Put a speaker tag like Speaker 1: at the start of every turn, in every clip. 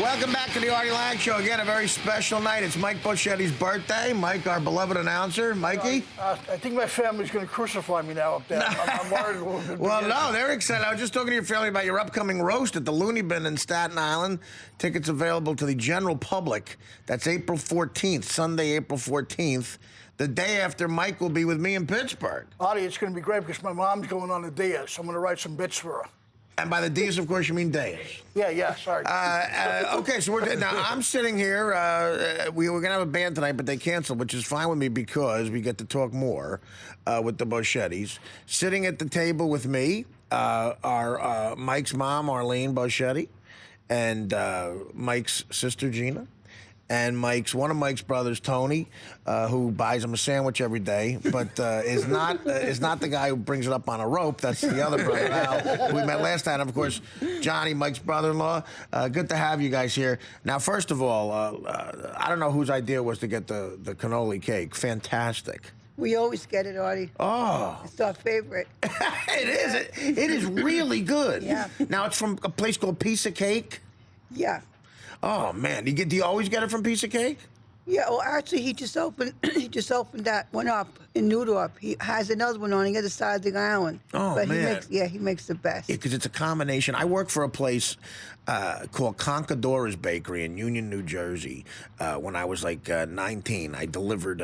Speaker 1: Welcome back to the Artie Lange Show. Again, a very special night. It's Mike Bocchetti's birthday. Mike, our beloved announcer. Mikey?
Speaker 2: I think my family's going to crucify me now up there. I'm worried a little bit.
Speaker 1: Well, no, they're excited. I was just talking to your family about your upcoming roast at the Looney Bin in Staten Island. Tickets available to the general public. That's April 14th, Sunday, April 14th. The day after Mike will be with me in Pittsburgh.
Speaker 2: Artie, it's going to be great because my mom's going on a dais, so I'm going to write some bits for her.
Speaker 1: And by the D's, of course, you mean days.
Speaker 2: Yeah, sorry.
Speaker 1: Okay, so now I'm sitting here. We were going to have a band tonight, but they canceled, which is fine with me because we get to talk more with the Bocchettis. Sitting at the table with me are Mike's mom, Arlene Bocchetti, and Mike's sister, Gina. And one of Mike's brothers, Tony, who buys him a sandwich every day, but is not the guy who brings it up on a rope. That's the other brother, Al, who we met last time. Of course, Johnny, Mike's brother-in-law. Good to have you guys here. Now, first of all, I don't know whose idea was to get the cannoli cake. Fantastic.
Speaker 3: We always get it, Artie.
Speaker 1: Oh.
Speaker 3: It's our favorite.
Speaker 1: It is. It is really good.
Speaker 3: Yeah.
Speaker 1: Now, it's from a place called Piece of Cake?
Speaker 3: Yeah.
Speaker 1: Oh, man. Do you always get it from Piece of Cake?
Speaker 3: Yeah, well, actually, he just opened that one up in Newdorf. He has another one on the other side of the island.
Speaker 1: Oh,
Speaker 3: but
Speaker 1: man.
Speaker 3: He makes the best.
Speaker 1: Yeah, because it's a combination. I work for a place called Concadora's Bakery in Union, New Jersey. When I was like 19, I delivered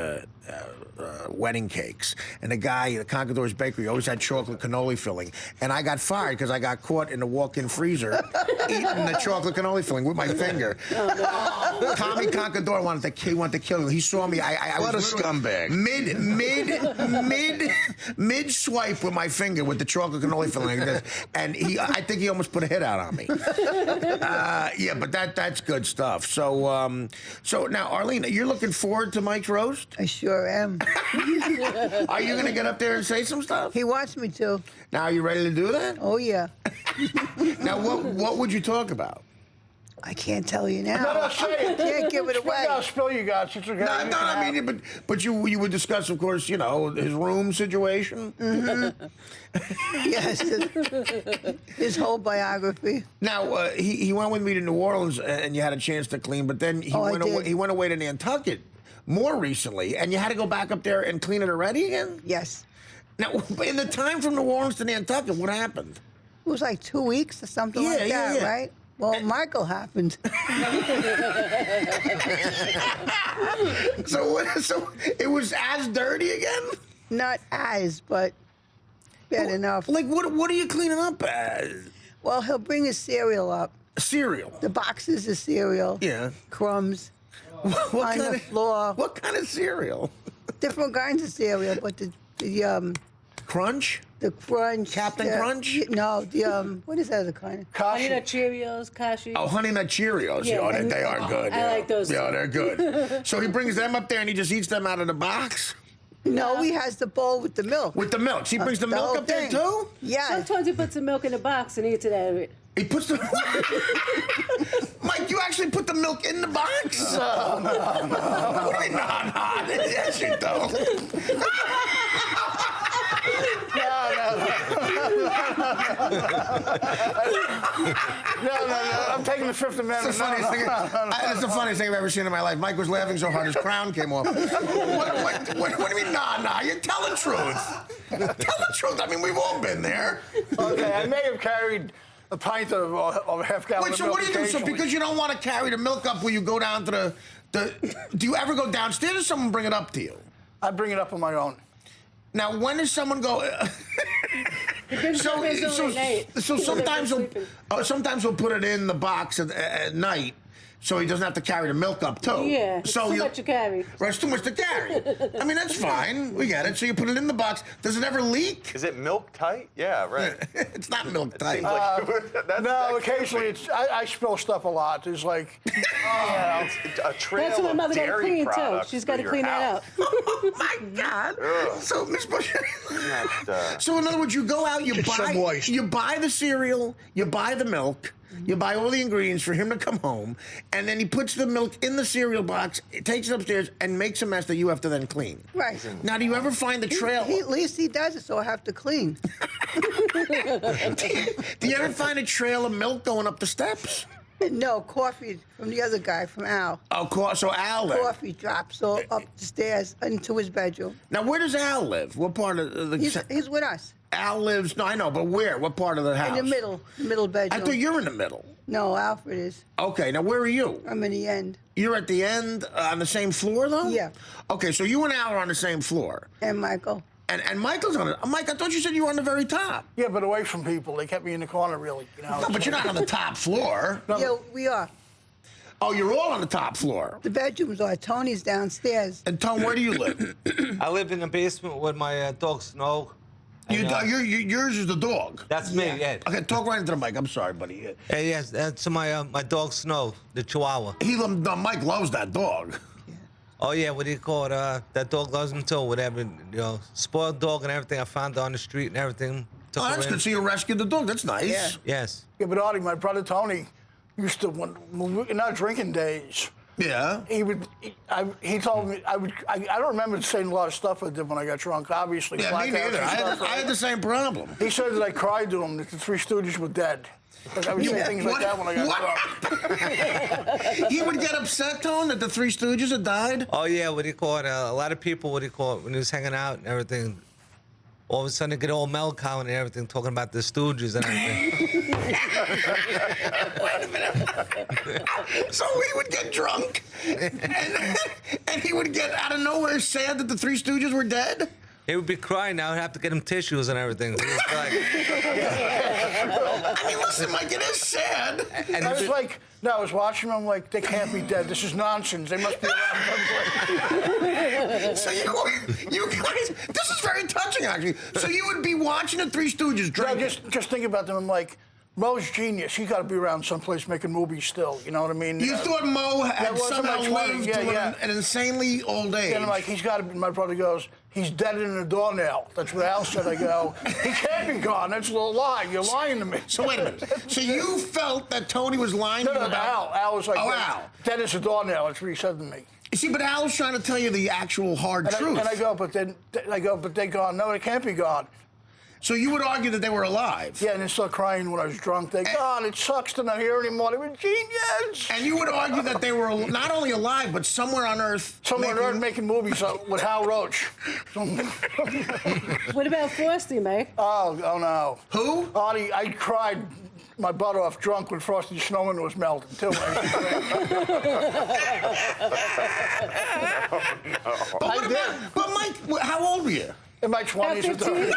Speaker 1: wedding cakes. And the guy at Concadora's Bakery always had chocolate cannoli filling. And I got fired because I got caught in the walk-in freezer eating the chocolate cannoli filling with my finger. Oh, no. Tommy Concadora wanted to kill me. He saw me. I
Speaker 4: what
Speaker 1: was
Speaker 4: a scumbag.
Speaker 1: Mid swipe with my finger with the chocolate cannoli filling like this. And I think he almost put a hit out on me. Yeah, but that's good stuff. So now, Arlene, you're looking forward to Mike's roast?
Speaker 3: I sure am.
Speaker 1: Are you going to get up there and say some stuff?
Speaker 3: He wants me to.
Speaker 1: Now, are you ready to do that?
Speaker 3: Oh, yeah.
Speaker 1: Now, what would you talk about?
Speaker 3: I can't tell you now.
Speaker 2: No, say it.
Speaker 3: Can't give it away.
Speaker 2: I'll spill you guys. It's okay.
Speaker 1: No, I mean, but you would discuss, of course, his room situation.
Speaker 3: Mm-hmm. Yes, his whole biography.
Speaker 1: Now, he went with me to New Orleans, and you had a chance to clean, but then he went away to Nantucket more recently, and you had to go back up there and clean it already again?
Speaker 3: Yes.
Speaker 1: Now, in the time from New Orleans to Nantucket, what happened?
Speaker 3: It was like 2 weeks or something like that, right? Well, Michael happened.
Speaker 1: So it was as dirty again?
Speaker 3: Not as, but bad enough.
Speaker 1: Like, what are you cleaning up as?
Speaker 3: Well, he'll bring his cereal up.
Speaker 1: Cereal?
Speaker 3: The boxes of cereal.
Speaker 1: Yeah.
Speaker 3: Crumbs. On the floor.
Speaker 1: What kind of cereal?
Speaker 3: Different kinds of cereal, but the
Speaker 1: Crunch?
Speaker 3: The Crunch.
Speaker 1: Captain Crunch?
Speaker 3: No, what is that other kind?
Speaker 5: Honey Nut Cheerios, Kashi.
Speaker 1: Oh, Honey Nut Cheerios.
Speaker 5: Yeah,
Speaker 1: Oh, they are good.
Speaker 5: I like those.
Speaker 1: Yeah, they're good. So he brings them up there and he just eats them out of the box?
Speaker 3: No, he has the bowl with the milk.
Speaker 1: With the milk. So he brings the milk up there too?
Speaker 3: Yeah.
Speaker 5: Sometimes he puts the milk in the box and eats it out of it.
Speaker 1: He puts the... Mike, you actually put the milk in the box?
Speaker 2: No.
Speaker 1: What do you mean, no? Yes, you don't.
Speaker 2: No. I'm taking the Fifth Amendment.
Speaker 1: It's the funniest thing I've ever seen in my life. Mike was laughing so hard his crown came off. What do you mean, nah? You tell the truth. Tell the truth. I mean, we've all been there.
Speaker 2: Okay, I may have carried a pint of a half gallon of milk.
Speaker 1: So what do you do? So because you don't want to carry the milk up, will you go down to the do you ever go downstairs or someone bring it up to you?
Speaker 2: I bring it up on my own.
Speaker 1: Now, when does someone go... So sometimes he'll put it in the box at night, so he doesn't have to carry the milk up too.
Speaker 5: Yeah, it's too much to carry.
Speaker 1: Right, it's too much to carry. I mean, that's fine. We get it. So you put it in the box. Does it ever leak?
Speaker 4: Is it milk tight? Yeah, right.
Speaker 1: It's not milk tight.
Speaker 2: No, occasionally I spill stuff a lot. It's like
Speaker 4: a trail
Speaker 5: That's what my
Speaker 4: of
Speaker 5: mother got to
Speaker 4: dairy
Speaker 5: clean too.
Speaker 4: products
Speaker 5: She's got to
Speaker 4: through
Speaker 5: clean
Speaker 4: your
Speaker 5: that
Speaker 4: house.
Speaker 5: out.
Speaker 1: Oh my God! So Miss Bush. So in other words, you go out, you buy the cereal, you buy the milk. You buy all the ingredients for him to come home, and then he puts the milk in the cereal box, takes it upstairs, and makes a mess that you have to then clean.
Speaker 3: Right.
Speaker 1: Now, do you ever find the trail?
Speaker 3: At least he does it, so I have to clean.
Speaker 1: Do you ever find a trail of milk going up the steps?
Speaker 3: No, coffee from the other guy, from Al.
Speaker 1: Oh, so Al lived.
Speaker 3: Coffee drops all up the stairs into his bedroom.
Speaker 1: Now, where does Al live? What part of the...
Speaker 3: He's with us.
Speaker 1: Al lives... No, I know, but where? What part of the house?
Speaker 3: In the middle bedroom.
Speaker 1: I thought you were in the middle.
Speaker 3: No, Alfred is.
Speaker 1: Okay, now where are you?
Speaker 3: I'm in the end.
Speaker 1: You're at the end on the same floor, though?
Speaker 3: Yeah.
Speaker 1: Okay, so you and Al are on the same floor.
Speaker 3: And Michael.
Speaker 1: And Michael's on it. Mike, I thought you said you were on the very top.
Speaker 2: Yeah, but away from people. They kept me in the corner, really. You know.
Speaker 1: No, but you're not on the top floor.
Speaker 2: No.
Speaker 3: Yeah, we are.
Speaker 1: Oh, you're all on the top floor.
Speaker 3: The bedrooms are. Tony's downstairs.
Speaker 1: And Tone, where do you live?
Speaker 6: I live in the basement with my dog Snow. And,
Speaker 1: Yours is the dog.
Speaker 6: that's me, yeah.
Speaker 1: Okay, talk right into the mic. I'm sorry, buddy.
Speaker 6: Yes, that's my dog Snow, the Chihuahua.
Speaker 1: Mike loves that dog.
Speaker 6: Oh yeah, what do you call it? That dog loves him too. Whatever, spoiled dog and everything. I found her on the street and everything. Took
Speaker 1: Oh,
Speaker 6: her
Speaker 1: that's
Speaker 6: in.
Speaker 1: good. So you rescued the dog. That's nice.
Speaker 3: Yeah.
Speaker 6: Yes.
Speaker 2: Yeah, but Artie, my brother Tony, used to in our drinking days.
Speaker 1: Yeah.
Speaker 2: He told me I don't remember saying a lot of stuff I did when I got drunk. Obviously,
Speaker 1: Yeah, me
Speaker 2: blackouts
Speaker 1: neither.
Speaker 2: and stuff,
Speaker 1: I had the same problem.
Speaker 2: He said that I cried to him that the Three Stooges were dead. Like I would say things like that when I got drunk.
Speaker 1: He would get upset, Tone, that the Three Stooges had died?
Speaker 6: Oh yeah, what do you call it? A lot of people, what do you call it? When he was hanging out and everything, all of a sudden they get all melancholy and everything, talking about the Stooges and everything.
Speaker 1: Wait a minute. So he would get drunk, and he would get out of nowhere sad that the Three Stooges were dead?
Speaker 6: He would be crying now. I'd have to get him tissues and everything. He was like,
Speaker 1: I mean, listen, Mike, it is sad.
Speaker 6: and
Speaker 2: I
Speaker 6: he'd
Speaker 2: was
Speaker 6: be-
Speaker 2: like, no, I was watching them. I'm like, they can't be dead. This is nonsense. They must be around.
Speaker 1: So you guys, this is very touching, actually. So you would be watching the Three Stooges
Speaker 2: No,
Speaker 1: drinking.
Speaker 2: just think about them. I'm like, Mo's genius. He's got to be around someplace making movies still. You know what I mean?
Speaker 1: You thought Mo had
Speaker 2: wasn't
Speaker 1: somehow
Speaker 2: much money.
Speaker 1: lived
Speaker 2: Yeah,
Speaker 1: to
Speaker 2: yeah.
Speaker 1: an insanely old age.
Speaker 2: And I'm like, he's got to be. My brother goes, he's dead in a doornail. That's what Al said. I go, he can't be gone. That's a little lie. You're lying to me.
Speaker 1: So wait a minute. So you felt that Tony was lying
Speaker 2: No,
Speaker 1: to you
Speaker 2: no,
Speaker 1: about...
Speaker 2: Al was like,
Speaker 1: Oh, Al.
Speaker 2: dead as a doornail. That's what he said to me.
Speaker 1: You see, but Al was trying to tell you the actual hard
Speaker 2: And
Speaker 1: truth.
Speaker 2: I go, but they gone. No, they can't be gone.
Speaker 1: So you would argue that they were alive.
Speaker 2: Yeah, and they started crying when I was drunk. They, God, it sucks to not hear anymore. They were genius.
Speaker 1: And you would argue that they were not only alive, but somewhere on Earth.
Speaker 2: Someone on Earth making movies with Hal Roach.
Speaker 5: What about Frosty, Mike?
Speaker 2: Oh no.
Speaker 1: Who?
Speaker 2: Artie, I cried my butt off drunk when Frosty the Snowman was melting, too.
Speaker 1: But Mike, how old were you?
Speaker 2: In my 20s or 30s. In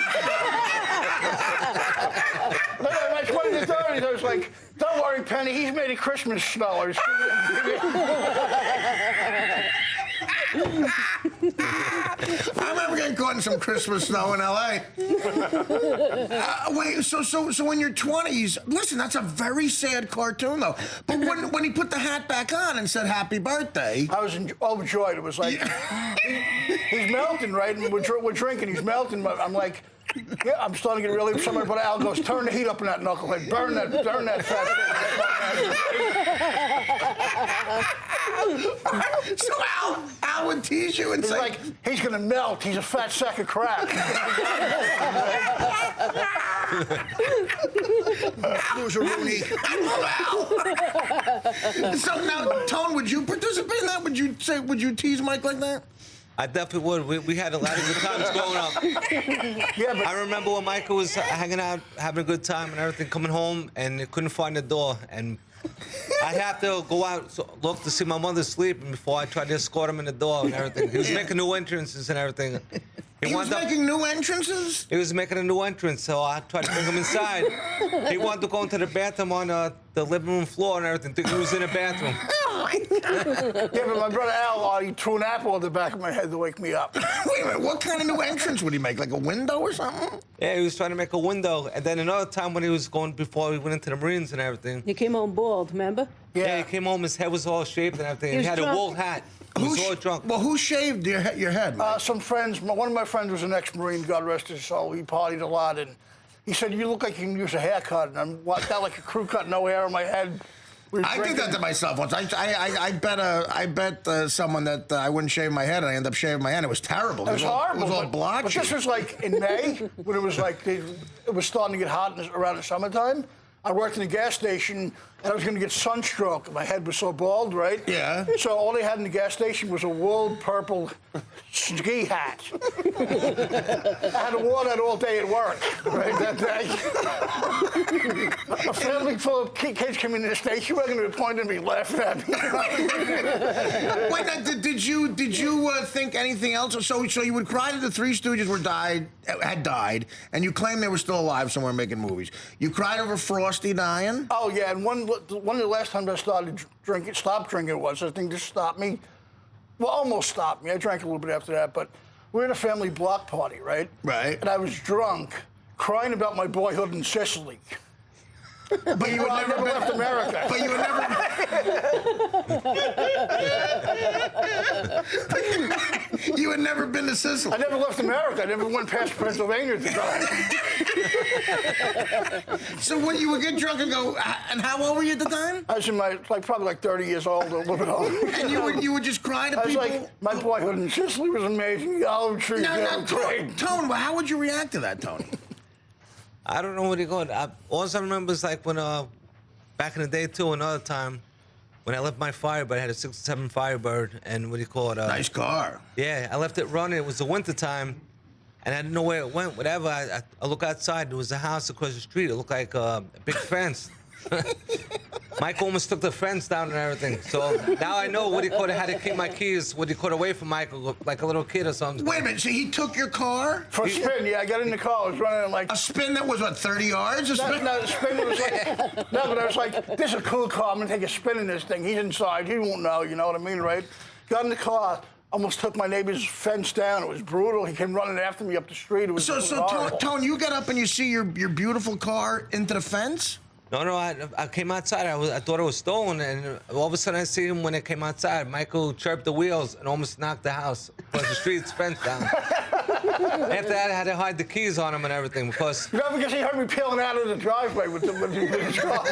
Speaker 2: my 20s or 30s, I was like, don't worry, Penny, he's made a Christmas snow.
Speaker 1: I remember getting caught in some Christmas snow in L.A. Wait, so in your 20s, listen, that's a very sad cartoon, though. But when he put the hat back on and said happy birthday...
Speaker 2: I was overjoyed. It was like, he's melting, right? And we're drinking, he's melting. I'm like, yeah, I'm starting to get really... Somebody but Al goes, turn the heat up in that knucklehead. Burn that fat thing.
Speaker 1: So Al would tease you and
Speaker 2: He's
Speaker 1: say...
Speaker 2: like, he's going to melt. He's a fat sack of crap.
Speaker 1: Al was a Rooney. I love Al. So now, Tone, would you participate in that? Would you tease Mike like that?
Speaker 6: I definitely would. We had a lot of good times growing up.
Speaker 2: Yeah, but
Speaker 6: I remember when Michael was hanging out, having a good time and everything, coming home, and he couldn't find the door. And I'd have to go out, look to see my mother sleeping before I tried to escort him in the door and everything. He was making new entrances and everything.
Speaker 1: He was making new entrances?
Speaker 6: He was making a new entrance, so I tried to bring him inside. He wanted to go into the bathroom on the living room floor and everything. Think he was in the bathroom.
Speaker 1: Oh, my God.
Speaker 2: Yeah, but my brother Al, he threw an apple at the back of my head to wake me up.
Speaker 1: Wait a minute, what kind of new entrance would he make? Like a window or something?
Speaker 6: Yeah, he was trying to make a window. And then another time when he was going, before he went into the Marines and everything.
Speaker 5: You came home bald, remember?
Speaker 6: Yeah, he came home, his head was all shaved and everything.
Speaker 5: He
Speaker 6: And he
Speaker 5: was
Speaker 6: had a
Speaker 5: drunk.
Speaker 6: wool hat. He was all drunk.
Speaker 1: Well, who shaved your head, Mike?
Speaker 2: Some friends, one of my friends was an ex-Marine, God rest his soul. He partied a lot, and he said, you look like you can use a haircut. And I'm got like a crew cut, no hair on my head.
Speaker 1: I did that to myself once. I bet someone that I wouldn't shave my head, and I ended up shaving my head. It was terrible.
Speaker 2: It was horrible.
Speaker 1: It was all
Speaker 2: but
Speaker 1: blotchy.
Speaker 2: this was like in May, when it was like, it was starting to get hot around the summertime. I worked in a gas station, and I was going to get sunstroke. My head was so bald, right?
Speaker 1: Yeah.
Speaker 2: So all they had in the gas station was a wool purple ski hat. I had to wear that all day at work, right, that day. A family full of kids came into the station, they were going to point at me, laughing at me.
Speaker 1: Wait, now, did you think anything else? So you would cry that the Three Stooges had died, and you claimed they were still alive somewhere making movies. You cried over Frosty dying?
Speaker 2: Oh, yeah, and one of the last times I stopped drinking was, I think this stopped me. Well, almost stopped me. I drank a little bit after that, but we were at a family block party, right?
Speaker 1: Right.
Speaker 2: And I was drunk, crying about my boyhood in Sicily.
Speaker 1: But you
Speaker 2: Well, I
Speaker 1: had
Speaker 2: never
Speaker 1: never
Speaker 2: left America.
Speaker 1: But you had never. You had never been to Sicily.
Speaker 2: I never left America. I never went past Pennsylvania at the time.
Speaker 1: So when you would get drunk and go, and how old were you at the time?
Speaker 2: I was in my, probably 30 years old or a little bit older.
Speaker 1: And you would just cry to
Speaker 2: I was
Speaker 1: people.
Speaker 2: like, my boyhood in Sicily was amazing. The olive trees were great.
Speaker 1: Tone, well, how would you react to that, Tony?
Speaker 6: I don't know what he called. All I remember is like when, back in the day too, another time, when I left my Firebird, I had a '67 Firebird, and what do you call it?
Speaker 1: Nice car.
Speaker 6: Yeah, I left it running. It was the winter time, and I didn't know where it went. Whatever. I look outside. There was a house across the street. It looked like a big fence. Mike almost took the fence down and everything. So now I know what he called. I had to keep my keys. What he called away from Michael, like a little kid or something.
Speaker 1: Wait a minute. So he took your car
Speaker 2: For a spin, yeah, I got in the car. I was running like...
Speaker 1: a spin that was what 30 yards? A spin?
Speaker 2: No, the spin was like... No, but I was like, this is a cool car. I'm going to take a spin in this thing. He's inside. He won't know, you know what I mean, right? Got in the car. Almost took my neighbor's fence down. It was brutal. He came running after me up the street. It was horrible.
Speaker 1: Tone, you got up and you see your beautiful car into the fence?
Speaker 6: No, I came outside. I thought it was stolen, and all of a sudden I see him when I came outside. Michael chirped the wheels and almost knocked the house across the street's fence down. After that, I had to hide the keys on him and everything because...
Speaker 2: You know, because he heard me peeling out of the driveway with his car.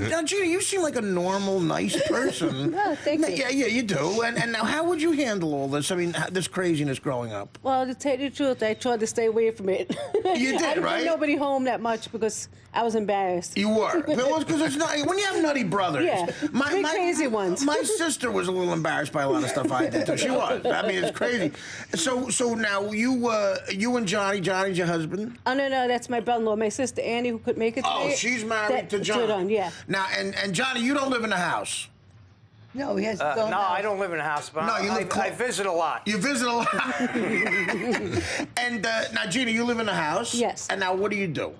Speaker 1: Now, Gina, you seem like a normal, nice person.
Speaker 5: No, thank you.
Speaker 1: Yeah, you do. And now, how would you handle all this? I mean, this craziness growing up.
Speaker 5: Well, to tell you the truth, I tried to stay away from it.
Speaker 1: You did,
Speaker 5: I didn't
Speaker 1: right?
Speaker 5: bring nobody home that much because I was embarrassed.
Speaker 1: You were. Because it's not, when you have nutty brothers.
Speaker 5: Yeah, three crazy ones.
Speaker 1: My sister was a little embarrassed by a lot of stuff I did, too. She was. I mean, it's crazy. So now, you and Johnny's your husband?
Speaker 5: Oh, no, that's my brother-in-law. My sister Annie, who could make it
Speaker 1: Oh,
Speaker 5: today.
Speaker 1: she's married to John.
Speaker 5: Yeah.
Speaker 1: Now, and Johnny, you don't live in the house.
Speaker 3: No, he has to go.
Speaker 7: No, I don't live in a house, but
Speaker 1: No, you live
Speaker 7: I visit a lot.
Speaker 1: You visit a lot. And now, Gina, you live in the house?
Speaker 5: Yes.
Speaker 1: And now, what do you do?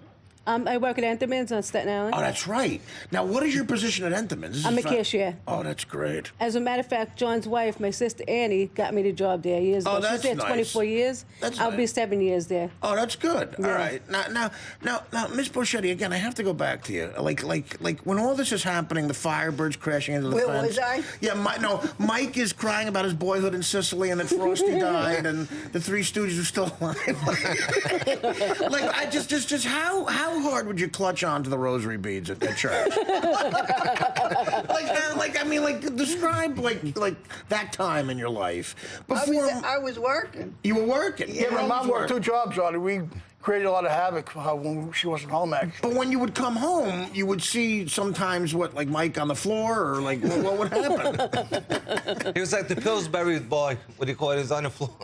Speaker 5: I work at Enterman's on Staten Island.
Speaker 1: Oh, that's right. Now, what is your position at Enterman's? This
Speaker 5: I'm
Speaker 1: is
Speaker 5: a cashier.
Speaker 1: Oh, that's great.
Speaker 5: As a matter of fact, John's wife, my sister Annie, got me the job there years ago.
Speaker 1: Oh, that's
Speaker 5: She's there
Speaker 1: nice.
Speaker 5: 24 years.
Speaker 1: That's
Speaker 5: I'll
Speaker 1: nice.
Speaker 5: be 7 years there.
Speaker 1: Oh, that's good. All
Speaker 5: Yeah.
Speaker 1: right. Now, Miss Bocchetti, again, I have to go back to you. Like when all this is happening, the Firebirds crashing into the
Speaker 3: Where
Speaker 1: fence.
Speaker 3: was I?
Speaker 1: Yeah, Mike is crying about his boyhood in Sicily, and that Frosty died, and the Three Stooges are still alive. Just how hard would you clutch onto the rosary beads at church? Describe that time in your life before
Speaker 3: I was working.
Speaker 1: you were working.
Speaker 2: Yeah, my mom worked 2 jobs on it. We created a lot of havoc when she wasn't home, actually.
Speaker 1: But when you would come home, you would see sometimes Mike on the floor, or what would happen?
Speaker 6: He was like the Pillsbury boy. What do you call it? He was on the floor.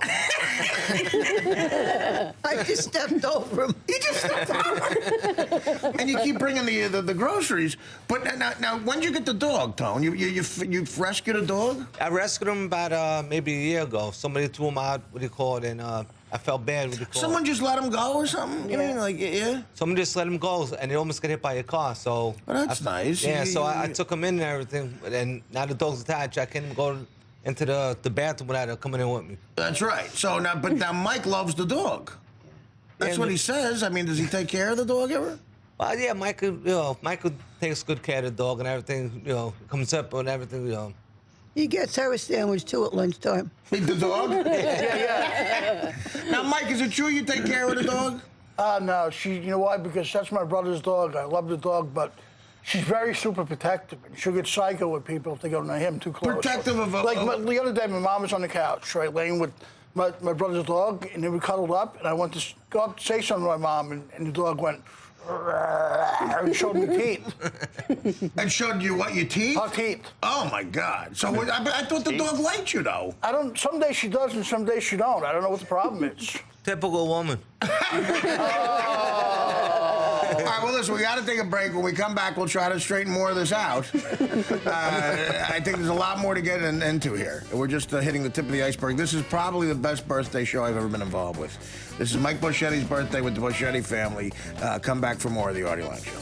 Speaker 3: I just stepped over him.
Speaker 1: You just stepped over. And you keep bringing the groceries. But now, when did you get the dog, Tone? You rescued a dog?
Speaker 6: I rescued him about maybe a year ago. Somebody threw him out. What do you call it? And I felt bad. What do you call
Speaker 1: Someone
Speaker 6: it?
Speaker 1: just let him go or something? You mean yeah?
Speaker 6: Someone just let him go, and he almost got hit by a car. So
Speaker 1: Well, that's nice.
Speaker 6: Yeah, so I took him in and everything, and now the dog's attached. I can't go into the bathroom without her coming in with me.
Speaker 1: That's right. So now Mike loves the dog. That's
Speaker 6: Yeah,
Speaker 1: what he says. I mean, does he take care of the dog ever?
Speaker 6: Well, yeah, Michael takes good care of the dog and everything. Comes up and everything.
Speaker 3: He gets her a sandwich too at lunchtime.
Speaker 1: The dog? Yeah. Now, Mike, is it true you take care of the dog?
Speaker 2: No, you know why? Because that's my brother's dog. I love the dog, but she's very super protective. And she'll get psycho with people if they go near him too close.
Speaker 1: Protective of a...
Speaker 2: the other day, my mom was on the couch, right, laying with my brother's dog, and they were cuddled up, and I went to go up to say something to my mom, and the dog went, and showed me teeth.
Speaker 1: And showed you what, your teeth?
Speaker 2: Her teeth.
Speaker 1: Oh my God! So I thought the dog liked you though.
Speaker 2: I don't. Some days she does, and some days she don't. I don't know what the problem is.
Speaker 6: Typical woman.
Speaker 1: All right, well, listen, we got to take a break. When we come back, we'll try to straighten more of this out. I think there's a lot more to get into here. We're just hitting the tip of the iceberg. This is probably the best birthday show I've ever been involved with. This is Mike Bocchetti's birthday with the Bocchetti family. Come back for more of the Artie Lange Show.